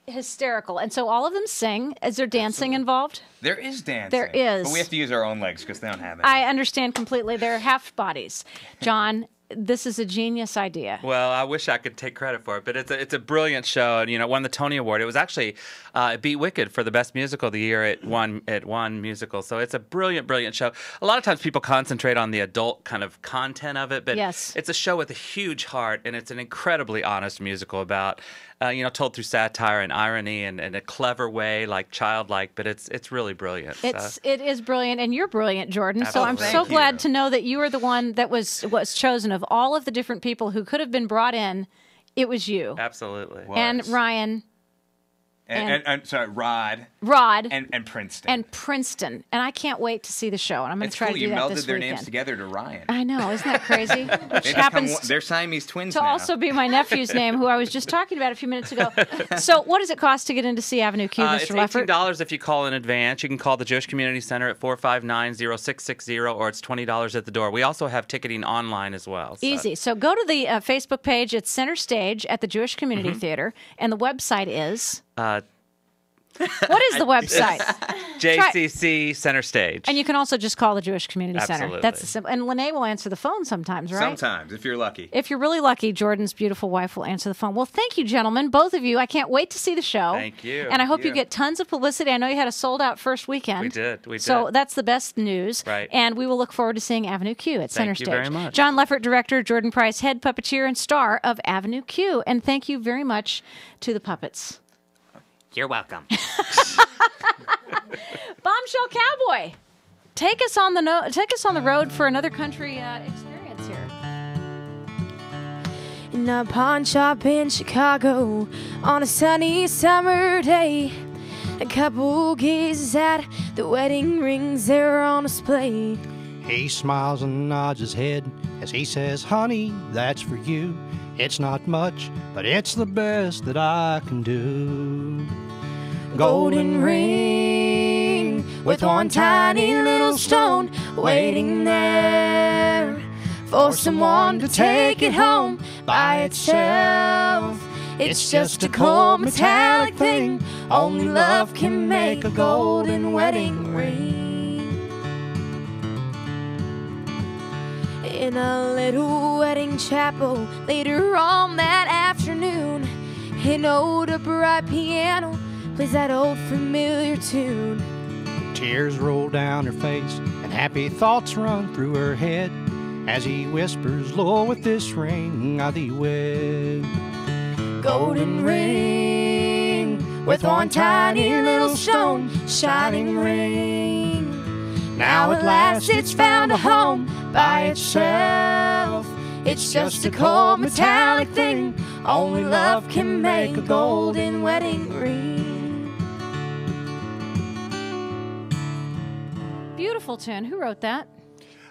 hysterical. And so all of them sing. Is there dancing involved? There is dancing. There is. But we have to use our own legs because they don't have it. I understand completely. They're half bodies. John, this is a genius idea. Well, I wish I could take credit for it, but it's a brilliant show, and it won the Tony Award. It was actually it beat Wicked for the best musical of the year at one musical. So it's a brilliant show. A lot of times people concentrate on the adult kind of content of it, but Yes. it's a show with a huge heart, and it's an incredibly honest musical about told through satire and irony and in a clever way, like childlike, but it's really brilliant. It is brilliant, and you're brilliant, Jordan. So I'm Absolutely. so glad to know that you are the one that was chosen of all of the different people who could have been brought in. It was you. Absolutely. And Ryan. And sorry, Rod. And Princeton. And Princeton. And I can't wait to see the show. And I'm going to try cool. to do You that melded this their weekend. names together to Ryan. I know. Isn't that crazy? Which happens They're Siamese twins to now. also be my nephew's name, who I was just talking about a few minutes ago. So what does it cost to get in to see Avenue Q, Mr. It's Leffert? $18 if you call in advance. You can call the Jewish Community Center at 459-0660, or it's $20 at the door. We also have ticketing online as well. So. Easy. So go to the Facebook page. It's Center Stage at the Jewish Community Theater. And the website is... what is the website? JCC Center Stage. And you can also just call the Jewish Community Center. Absolutely. That's the simple. And Lene will answer the phone sometimes, right? Sometimes, if you're lucky. If you're really lucky, Jordan's beautiful wife will answer the phone. Well, thank you, gentlemen, both of you. I can't wait to see the show. Thank you. And I hope you get tons of publicity. I know you had a sold-out first weekend. We did. So that's the best news. Right. And we will look forward to seeing Avenue Q at Center Stage. Thank you very much. John Leffert, director, Jordan Price, head puppeteer and star of Avenue Q. And thank you very much to the puppets. You're welcome. Bombshell Cowboy, take us on the road for another country experience here. In a pawn shop in Chicago on a sunny summer day, a couple gazes at the wedding rings there on display. He smiles and nods his head as he says, honey, that's for you. It's not much, but it's the best that I can do. Golden ring with one tiny little stone waiting there for someone to take it home by itself. It's just a cold metallic thing. Only love can make a golden wedding ring. In a little wedding chapel later on that afternoon, an old upright piano plays that old familiar tune. Tears roll down her face and happy thoughts run through her head as he whispers, Lord, with this ring I thee wed. Golden ring with one tiny little stone shining ring. Now at last it's found a home by itself. It's just a cold metallic thing. Only love can make a golden wedding ring. Beautiful tune. Who wrote that?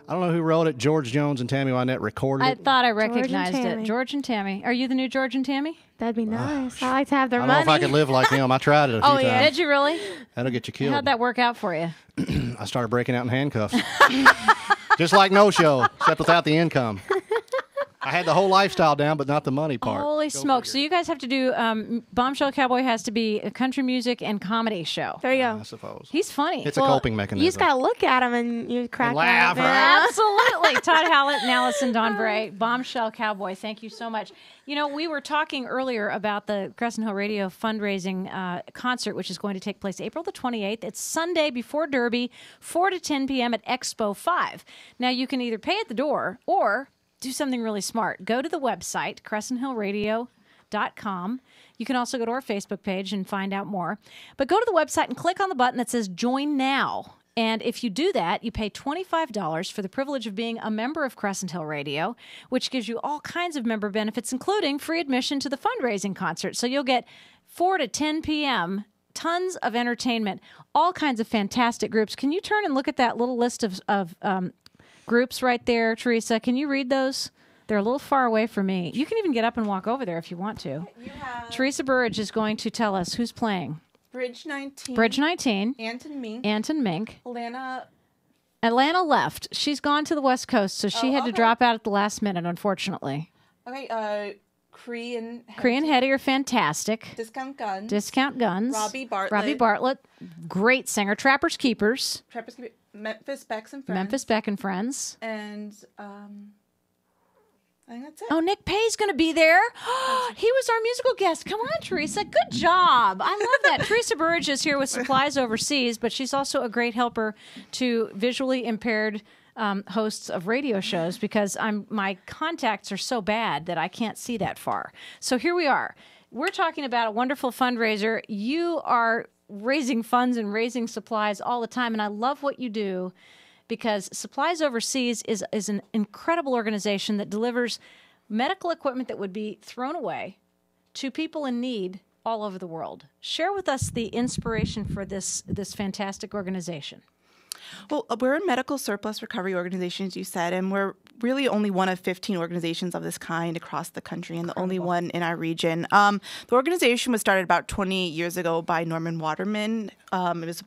I don't know who wrote it. George Jones and Tammy Wynette recorded I it. thought I recognized it. Tammy. George and Tammy. Are you the new George and Tammy? That'd be nice. I like to have their I don't know money. if I could live like them. I tried it a few times. Did you really? That'll get you killed. How'd that work out for you? I started breaking out in handcuffs. Just like No Show, except without the income. I had the whole lifestyle down, but not the money part. Holy smokes. So you guys have to do, Bombshell Cowboy has to be a country music and comedy show. There you go. I suppose. He's funny. It's a coping mechanism. You just gotta look at him and you crack And laugh, up. right? Absolutely. Todd Hallett and Allison Don Bray, Bombshell Cowboy, thank you so much. You know, we were talking earlier about the Crescent Hill Radio fundraising concert, which is going to take place April the 28th. It's Sunday before Derby, 4 to 10 p.m. at Expo 5. Now, you can either pay at the door or do something really smart. Go to the website, crescenthillradio.com. You can also go to our Facebook page and find out more. But go to the website and click on the button that says Join Now. And if you do that, you pay $25 for the privilege of being a member of Crescent Hill Radio, which gives you all kinds of member benefits, including free admission to the fundraising concert. So you'll get 4 to 10 p.m., tons of entertainment, all kinds of fantastic groups. Can you turn and look at that little list of groups right there, Teresa? Can you read those? They're a little far away from me. You can even get up and walk over there if you want to. Teresa Burridge is going to tell us who's playing. Bridge 19. Bridge 19. Anton Mink. Anton Mink. Atlanta left. She's gone to the West Coast, so she had to drop out at the last minute, unfortunately. Okay, Cree and Hetty are fantastic. Discount Guns. Discount Guns. Robbie Bartlett. Robbie Bartlett. Great singer. Trappers Keepers. Trappers Keepers. Memphis Becks and Friends. Memphis Beck and Friends. And I think that's it. Oh, Nick Pay's going to be there. He was our musical guest. Come on, Teresa. Good job. I love that. Teresa Burridge is here with Supplies Overseas, but she's also a great helper to visually impaired hosts of radio shows because my contacts are so bad that I can't see that far. So here we are. we're talking about a wonderful fundraiser. You are raising funds and raising supplies all the time, and I love what you do because Supplies Overseas is an incredible organization that delivers medical equipment that would be thrown away to people in need all over the world. Share with us the inspiration for this fantastic organization. Well, we're a medical surplus recovery organization, as you said, and we're really only one of 15 organizations of this kind across the country and the only one in our region. The organization was started about 20 years ago by Norman Waterman. It was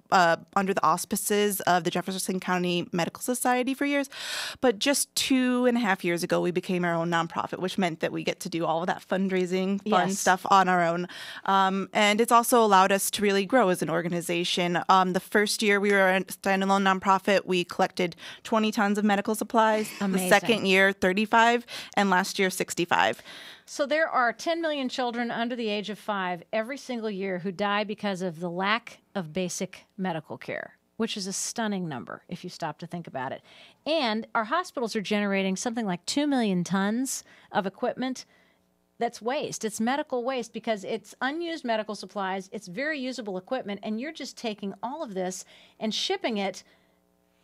under the auspices of the Jefferson County Medical Society for years. But just 2.5 years ago, we became our own nonprofit, which meant that we get to do all of that fundraising, fun stuff on our own. And it's also allowed us to really grow as an organization. The first year we were a standalone nonprofit, we collected 20 tons of medical supplies. Amazing. The second year, 35, and last year, 65. So there are 10 million children under the age of 5 every single year who die because of the lack of basic medical care, which is a stunning number if you stop to think about it. And our hospitals are generating something like 2 million tons of equipment that's waste. It's medical waste because it's unused medical supplies, it's very usable equipment, and you're just taking all of this and shipping it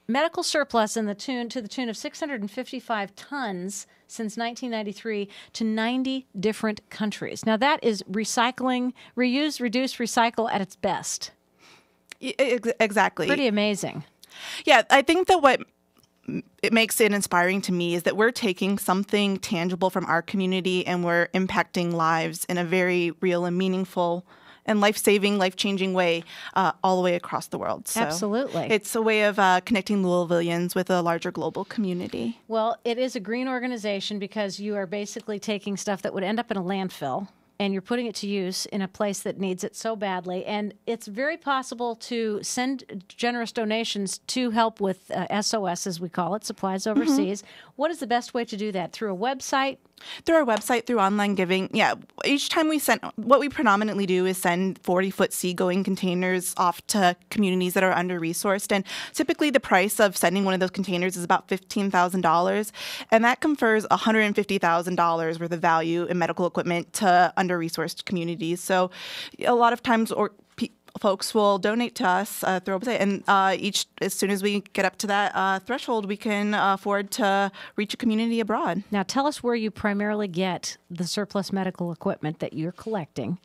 medical surplus to the tune of 655 tons since 1993 to 90 different countries. Now that is recycling, reuse, reduce, recycle at its best. Exactly. Pretty amazing. Yeah, I think that what it makes it inspiring to me is that we're taking something tangible from our community and we're impacting lives in a very real and meaningful and life-saving, life-changing way all the way across the world. So absolutely. It's a way of connecting Louisvillians with a larger global community. Well, it is a green organization because you are basically taking stuff that would end up in a landfill and you're putting it to use in a place that needs it so badly. And it's very possible to send generous donations to help with SOS, as we call it, Supplies Overseas. What is the best way to do that? Through a website? Through our website, through online giving. Yeah, each time we send, what we predominantly do is send 40-foot seagoing containers off to communities that are under-resourced. And typically the price of sending one of those containers is about $15,000. And that confers $150,000 worth of value in medical equipment to under-resourced communities. So a lot of times folks will donate to us through our website, and as soon as we get up to that threshold, we can afford to reach a community abroad. Now, tell us where you primarily get the surplus medical equipment that you're collecting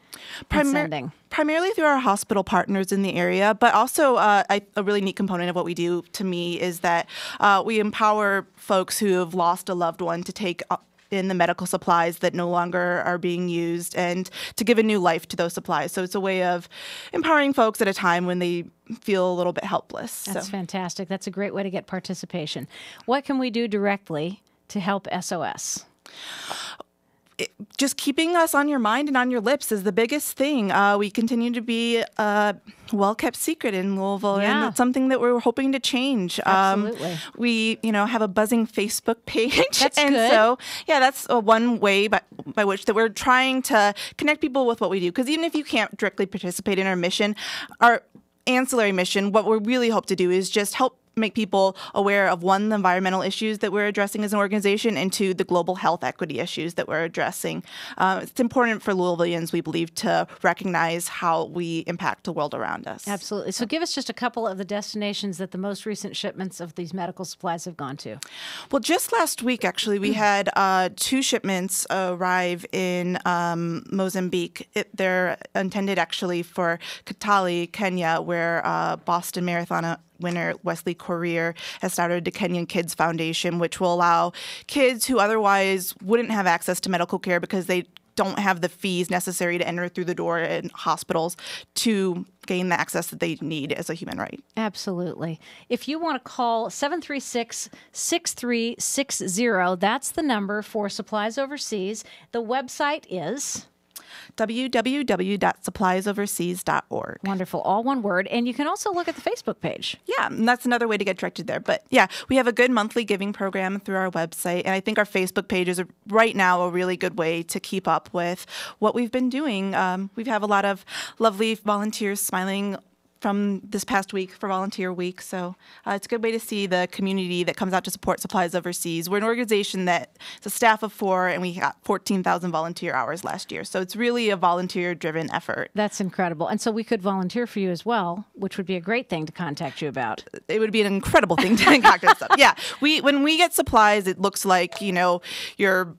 and sending. Primarily through our hospital partners in the area, but also a really neat component of what we do to me is that we empower folks who have lost a loved one to take in the medical supplies that no longer are being used and to give a new life to those supplies. So it's a way of empowering folks at a time when they feel a little bit helpless. That's fantastic. That's a great way to get participation. What can we do directly to help SOS? Just keeping us on your mind and on your lips is the biggest thing. We continue to be a well-kept secret in Louisville, and it's something that we're hoping to change. Absolutely. We, have a buzzing Facebook page. That's and good. So, that's one way by which that we're trying to connect people with what we do. Because even if you can't directly participate in our mission, our ancillary mission, what we really hope to do is just help make people aware of, one, the environmental issues that we're addressing as an organization, and two, the global health equity issues that we're addressing. It's important for Louisvillians, we believe, to recognize how we impact the world around us. Absolutely. So give us just a couple of the destinations that the most recent shipments of these medical supplies have gone to. Well, just last week, actually, we had 2 shipments arrive in Mozambique. They're intended actually for Kitale, Kenya, where Boston Marathon winner Wesley Courier has started the Kenyan Kids Foundation, which will allow kids who otherwise wouldn't have access to medical care because they don't have the fees necessary to enter through the door in hospitals to gain the access that they need as a human right. Absolutely. If you want to call 736-6360, that's the number for Supplies Overseas. The website is www.suppliesoverseas.org. Wonderful. All one word. And you can also look at the Facebook page. Yeah, and that's another way to get directed there. But yeah, we have a good monthly giving program through our website. And I think our Facebook page is right now a really good way to keep up with what we've been doing. We have a lot of lovely volunteers smiling from this past week for Volunteer Week. So it's a good way to see the community that comes out to support Supplies Overseas. We're an organization that's a staff of 4, and we got 14,000 volunteer hours last year. So it's really a volunteer-driven effort. That's incredible. And so we could volunteer for you as well, which would be a great thing to contact you about. It would be an incredible thing to contact us about. Yeah, when we get supplies, it looks like, your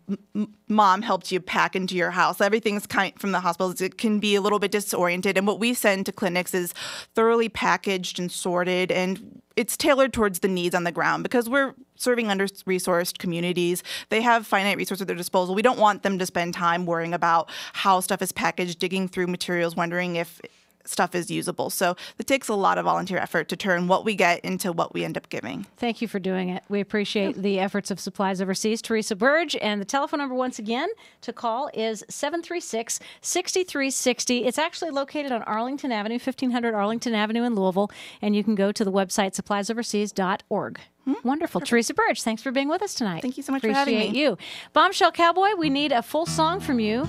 mom helped you pack into your house. Everything's from the hospitals. It can be a little bit disoriented. And what we send to clinics is thoroughly packaged and sorted, and it's tailored towards the needs on the ground because we're serving under-resourced communities. They have finite resources at their disposal. We don't want them to spend time worrying about how stuff is packaged, digging through materials, wondering if stuff is usable. So it takes a lot of volunteer effort to turn what we get into what we end up giving. Thank you for doing it. We appreciate the efforts of Supplies Overseas. Teresa Burge, and the telephone number once again to call is 736-6360. It's actually located on Arlington Avenue, 1500 Arlington Avenue in Louisville, and you can go to the website suppliesoverseas.org. Wonderful. Teresa Burge, thanks for being with us tonight. Thank you so much for having me. Appreciate you. Bombshell Cowboy, we need a full song from you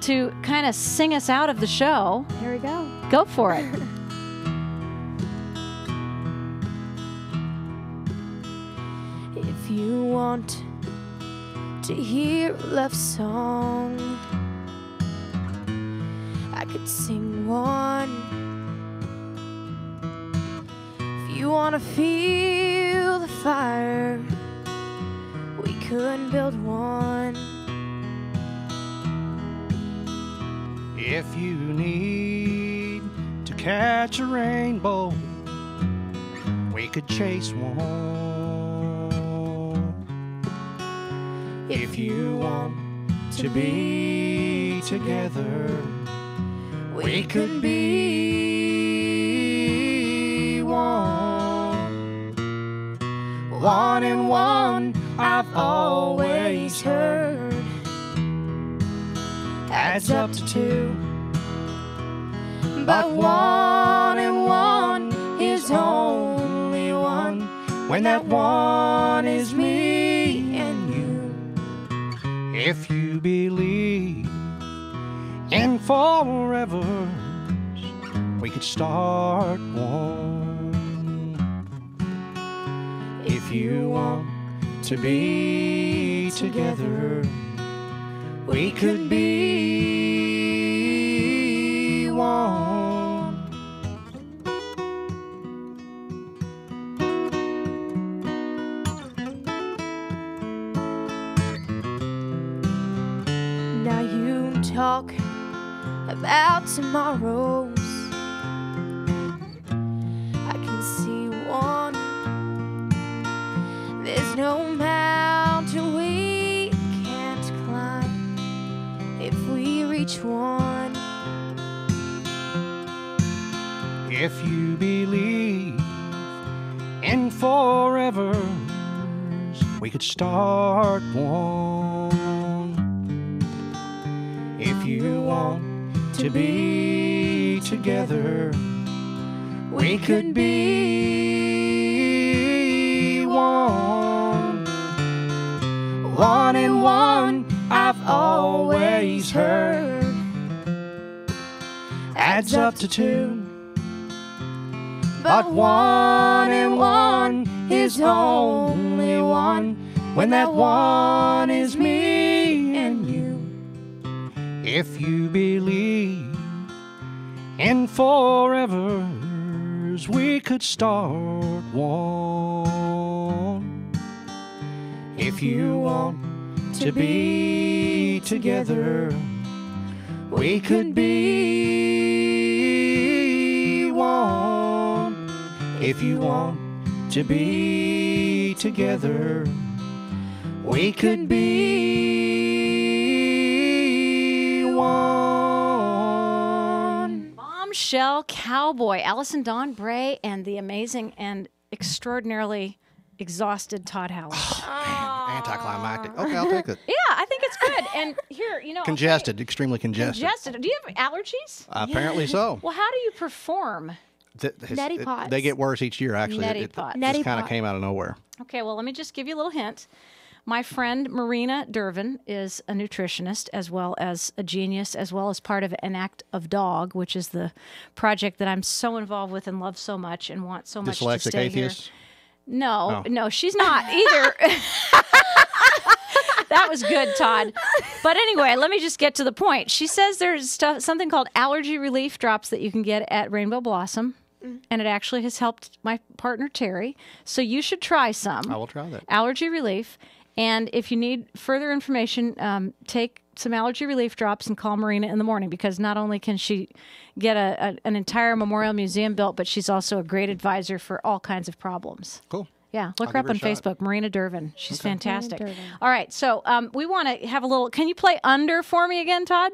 to kind of sing us out of the show. Here we go. Go for it. If you want to hear a love song, I could sing one. If you want to feel the fire, we could build one. If you need to catch a rainbow, we could chase one. If you want to be together, we could be one. 1 and 1, I've always heard, adds up to 2. But 1 and 1 is only 1 when that 1 is me and you. If you believe in forevers, we could start one. If you want to be together, we could be one. Now you talk about tomorrows. I can see one. There's no mountain we can't climb if we reach one. If you believe in forevers, we could start one. If you want to be together, we could be one. 1 and 1, I've always heard, adds up to 2. But 1 and 1 is only 1 when that 1 is me and you. If you believe in forevers, we could start one. If you want to be together, we could be one. If you want to be together, we could be one. Bombshell Cowboy, Allison Dawn Bray, and the amazing and extraordinarily exhausted Todd Howard. Anticlimactic. Okay, I'll take it. Yeah, I think it's good. And here, Congested, extremely congested. Congested. Do you have allergies? Apparently so. Well, how do you perform? Neti pots. They get worse each year, actually. Neti pots. It just kind of came out of nowhere. Okay, well, let me just give you a little hint. My friend Marina Dervin is a nutritionist as well as a genius, as well as part of An Act of Dog, which is the project that I'm so involved with and love so much and want so much to Dyslexic stay atheist? here. No, she's not either. That was good, Todd. But anyway, let me just get to the point. She says there's something called allergy relief drops that you can get at Rainbow Blossom. And it actually has helped my partner, Terry. So you should try some. I will try that. Allergy relief. And if you need further information, take some allergy relief drops and call Marina in the morning, because not only can she get an entire memorial museum built, but she's also a great advisor for all kinds of problems. Cool. Yeah, look I'll her up give on her a shot. Facebook, Marina Dervin. She's fantastic. Marina Dervin. All right, so we want to have a little. Can you play Under for me again, Todd?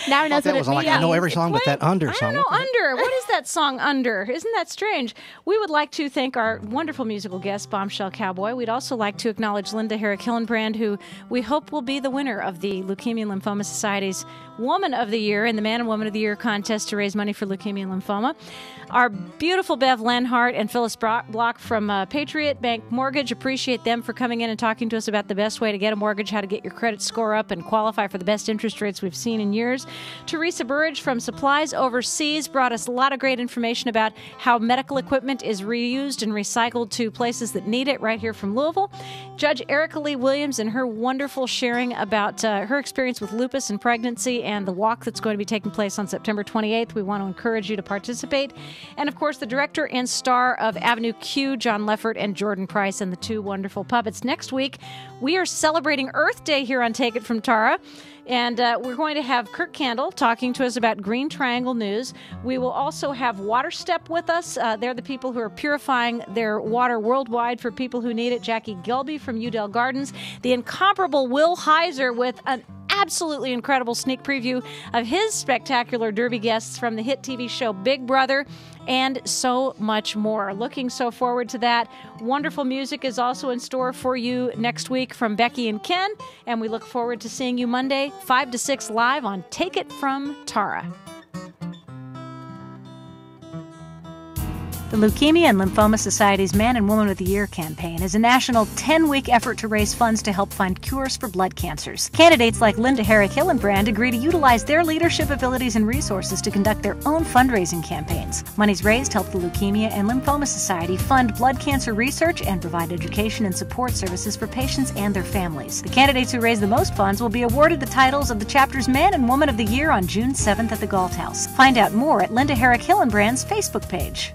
Now he knows That what it was like, means. I know every song but that Under I song. don't know, Under. What is that song, Under? Isn't that strange? We would like to thank our wonderful musical guest, Bombshell Cowboy. We'd also like to acknowledge Linda Herrick Hillenbrand, who we hope will be the winner of the Leukemia and Lymphoma Society's Woman of the Year in the Man and Woman of the Year contest to raise money for leukemia and lymphoma. Our beautiful Bev Lenhart and Phyllis Block from Patriot Bank Mortgage, appreciate them for coming in and talking to us about the best way to get a mortgage, how to get your credit score up and qualify for the best interest rates we've seen in years. Teresa Burridge from Supplies Overseas brought us a lot of great information about how medical equipment is reused and recycled to places that need it right here from Louisville. Judge Erica Lee Williams and her wonderful sharing about her experience with lupus and pregnancy and the walk that's going to be taking place on September 28th. We want to encourage you to participate. And of course, the director and star of Avenue Q, John Leffert and Jordan Price, and the two wonderful puppets. Next week, we are celebrating Earth Day here on Take It From Tara. And we're going to have Kirk Candle talking to us about Green Triangle News. We will also have WaterStep with us. They're the people who are purifying their water worldwide for people who need it. Jackie Gilby from Udell Gardens. The incomparable Will Heiser with an absolutely incredible sneak preview of his spectacular Derby guests from the hit TV show Big Brother, and so much more. Looking so forward to that. Wonderful music is also in store for you next week from Becky and Ken, and we look forward to seeing you Monday, 5 to 6 live on Take It From Tara. The Leukemia and Lymphoma Society's Man and Woman of the Year campaign is a national 10-week effort to raise funds to help find cures for blood cancers. Candidates like Linda Herrick Hillenbrand agree to utilize their leadership abilities and resources to conduct their own fundraising campaigns. Monies raised help the Leukemia and Lymphoma Society fund blood cancer research and provide education and support services for patients and their families. The candidates who raise the most funds will be awarded the titles of the chapter's Man and Woman of the Year on June 7th at the Galt House. Find out more at Linda Herrick Hillenbrand's Facebook page.